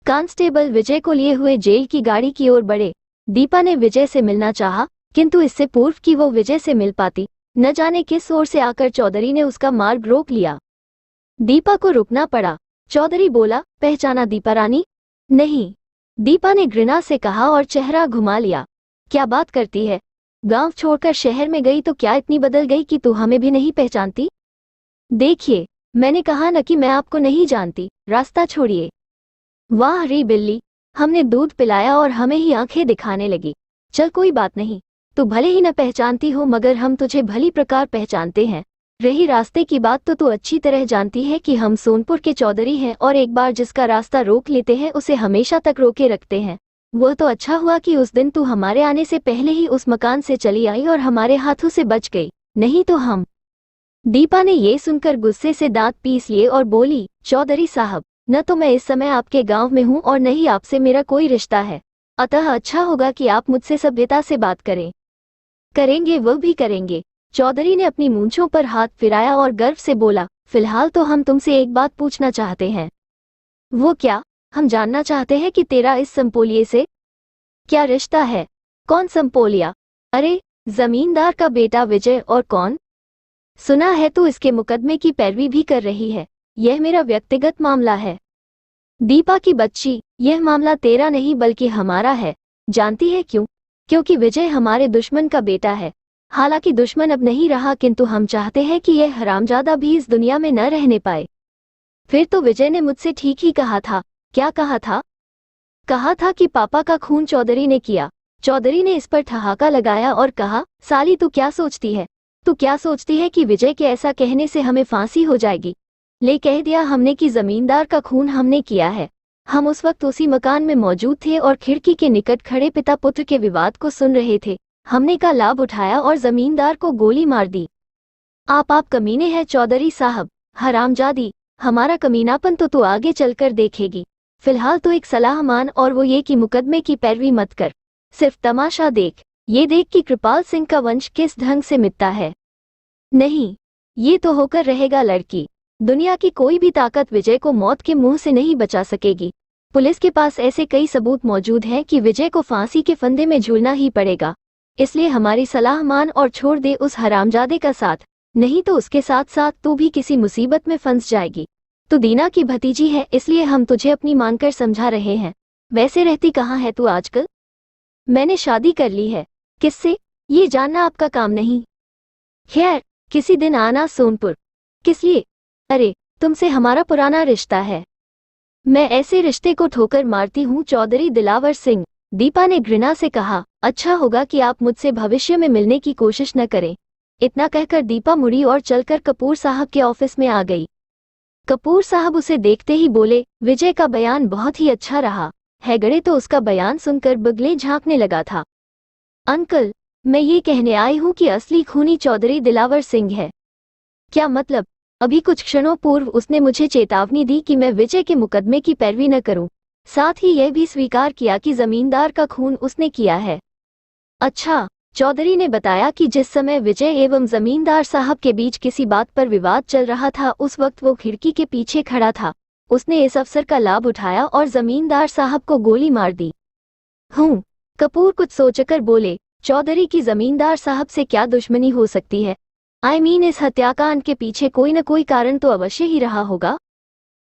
Constable विजय को लिए हुए जेल की गाड़ी की ओर बढ़े। दीपा ने विजय से मिलना चाहा, किंतु इससे पूर्व कि वो विजय से मिल पाती, न जाने किस ओर से आकर चौधरी ने उसका मार्ग रोक लिया। दीपा को रुकना पड़ा। चौधरी बोला, पहचाना दीपा रानी? नहीं, दीपा ने घृणा से कहा और चेहरा घुमा लिया। क्या बात करती है? गांव छोड़कर शहर में गई तो क्या इतनी बदल गई कि तू हमें भी नहीं पहचानती? देखिए, मैंने कहा न कि मैं आपको नहीं जानती, रास्ता छोड़िए। वाह रे बिल्ली, हमने दूध पिलाया और हमें ही आंखें दिखाने लगी। चल कोई बात नहीं, तू भले ही न पहचानती हो मगर हम तुझे भली प्रकार पहचानते हैं। रही रास्ते की बात तो तू अच्छी तरह जानती है कि हम सोनपुर के चौधरी हैं और एक बार जिसका रास्ता रोक लेते हैं उसे हमेशा तक रोके रखते हैं। वो तो अच्छा हुआ कि उस दिन तू हमारे आने से पहले ही उस मकान से चली आई और हमारे हाथों से बच गई, नहीं तो हम। दीपा ने ये सुनकर गुस्से से दांत पीस लिए और बोली, चौधरी साहब, न तो मैं इस समय आपके गांव में हूं और न ही आपसे मेरा कोई रिश्ता है, अतः अच्छा होगा कि आप मुझसे सभ्यता से बात करें। करेंगे, वो भी करेंगे। चौधरी ने अपनी मूंछों पर हाथ फिराया और गर्व से बोला, फिलहाल तो हम तुमसे एक बात पूछना चाहते हैं। वो क्या? हम जानना चाहते हैं कि तेरा इस संपोलिये से क्या रिश्ता है। कौन संपोलिया? अरे, जमींदार का बेटा विजय। और कौन? सुना है तू इसके मुकदमे की पैरवी भी कर रही है। यह मेरा व्यक्तिगत मामला है। दीपा की बच्ची, यह मामला तेरा नहीं बल्कि हमारा है। जानती है क्यों? क्योंकि विजय हमारे दुश्मन का बेटा है। हालांकि दुश्मन अब नहीं रहा, किंतु हम चाहते हैं कि यह हरामजादा भी इस दुनिया में न रहने पाए। फिर तो विजय ने मुझसे ठीक ही कहा था। क्या कहा था? कहा था कि पापा का खून चौधरी ने किया। चौधरी ने इस पर ठहाका लगाया और कहा, साली तू क्या सोचती है? तू क्या सोचती है कि विजय के ऐसा कहने से हमें फांसी हो जाएगी? ले कह दिया हमने कि जमींदार का खून हमने किया है। हम उस वक्त उसी मकान में मौजूद थे और खिड़की के निकट खड़े पिता पुत्र के विवाद को सुन रहे थे। हमने का लाभ उठाया और जमींदार को गोली मार दी। आप कमीने हैं चौधरी साहब, हरामजादी। हमारा कमीनापन तो तू आगे चलकर देखेगी। फिलहाल तो एक सलाह मान, और वो ये कि मुकदमे की पैरवी मत कर। सिर्फ तमाशा देख। ये देख कि कृपाल सिंह का वंश किस ढंग से मिटता है। नहीं, ये तो होकर रहेगा लड़की। दुनिया की कोई भी ताकत विजय को मौत के मुंह से नहीं बचा सकेगी। पुलिस के पास ऐसे कई सबूत मौजूद हैं कि विजय को फांसी के फंदे में झूलना ही पड़ेगा। इसलिए हमारी सलाह मान और छोड़ दे उस हरामजादे का साथ, नहीं तो उसके साथ साथ तू भी किसी मुसीबत में फंस जाएगी। तू दीना की भतीजी है, इसलिए हम तुझे अपनी मानकर समझा रहे हैं। वैसे रहती कहाँ है तू आजकल? मैंने शादी कर ली है। किससे? ये जानना आपका काम नहीं। खैर, किसी दिन आना सोनपुर। किस लिए? अरे, तुमसे हमारा पुराना रिश्ता है। मैं ऐसे रिश्ते को ठोकर मारती हूँ चौधरी दिलावर सिंह। दीपा ने घृणा से कहा, अच्छा होगा कि आप मुझसे भविष्य में मिलने की कोशिश न करें। इतना कहकर दीपा मुड़ी और चलकर कपूर साहब के ऑफिस में आ गई। कपूर साहब उसे देखते ही बोले, विजय का बयान बहुत ही अच्छा रहा। हैगड़े तो उसका बयान सुनकर बगले झांकने लगा था। अंकल, मैं ये कहने आई हूँ कि असली खूनी चौधरी दिलावर सिंह है। क्या मतलब? अभी कुछ क्षणों पूर्व उसने मुझे चेतावनी दी कि मैं विजय के मुकदमे की पैरवी न करूं। साथ ही यह भी स्वीकार किया कि जमींदार का खून उसने किया है। अच्छा, चौधरी ने बताया कि जिस समय विजय एवं जमींदार साहब के बीच किसी बात पर विवाद चल रहा था, उस वक्त वो खिड़की के पीछे खड़ा था। उसने इस अवसर का लाभ उठाया और जमींदार साहब को गोली मार दी। कपूर कुछ सोचकर बोले, चौधरी की जमींदार साहब से क्या दुश्मनी हो सकती है? इस हत्याकांड के पीछे कोई न कोई कारण तो अवश्य ही रहा होगा।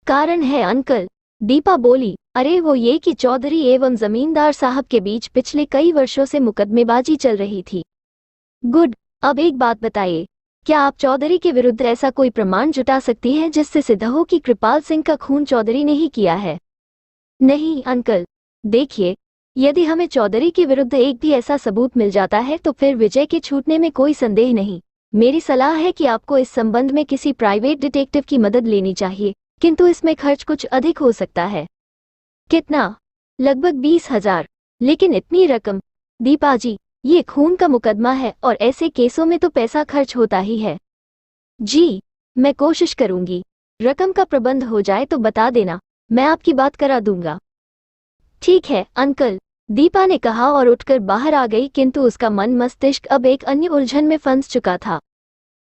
कारण है अंकल, दीपा बोली। अरे वो ये कि चौधरी एवं जमींदार साहब के बीच पिछले कई वर्षों से मुकदमेबाजी चल रही थी। गुड। अब एक बात बताइए, क्या आप चौधरी के विरुद्ध ऐसा कोई प्रमाण जुटा सकती हैं जिससे सिद्ध हो कि कृपाल सिंह का खून चौधरी ने ही किया है? नहीं अंकल, देखिए, यदि हमें चौधरी के विरुद्ध एक भी ऐसा सबूत मिल जाता है तो फिर विजय के छूटने में कोई संदेह नहीं। मेरी सलाह है कि आपको इस संबंध में किसी प्राइवेट डिटेक्टिव की मदद लेनी चाहिए, किंतु इसमें खर्च कुछ अधिक हो सकता है। कितना? लगभग 20,000। लेकिन इतनी रकम? दीपा जी, ये खून का मुकदमा है और ऐसे केसों में तो पैसा खर्च होता ही है। जी, मैं कोशिश करूंगी। रकम का प्रबंध हो जाए तो बता देना, मैं आपकी बात करा दूंगा। ठीक है अंकल, दीपा ने कहा और उठकर बाहर आ गई, किंतु उसका मन मस्तिष्क अब एक अन्य उलझन में फंस चुका था।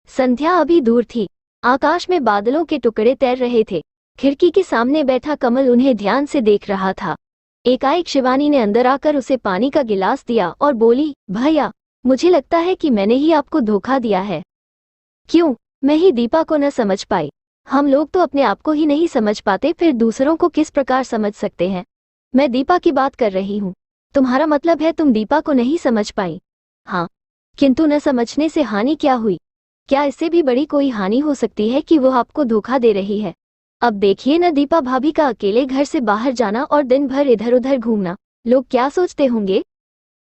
संध्या अभी दूर थी। आकाश में बादलों के टुकड़े तैर रहे थे। खिड़की के सामने बैठा कमल उन्हें ध्यान से देख रहा था। एकाएक शिवानी ने अंदर आकर उसे पानी का गिलास दिया और बोली, भैया, मुझे लगता है कि मैंने ही आपको धोखा दिया है। क्यों? मैं ही दीपा को न समझ पाई। हम लोग तो अपने आप को ही नहीं समझ पाते, फिर दूसरों को किस प्रकार समझ सकते हैं। मैं दीपा की बात कर रही हूँ। तुम्हारा मतलब है तुम दीपा को नहीं समझ पाई? हाँ, किंतु न समझने से हानि क्या हुई? क्या इससे भी बड़ी कोई हानि हो सकती है कि वो आपको धोखा दे रही है? अब देखिए न, दीपा भाभी का अकेले घर से बाहर जाना और दिन भर इधर उधर घूमना, लोग क्या सोचते होंगे।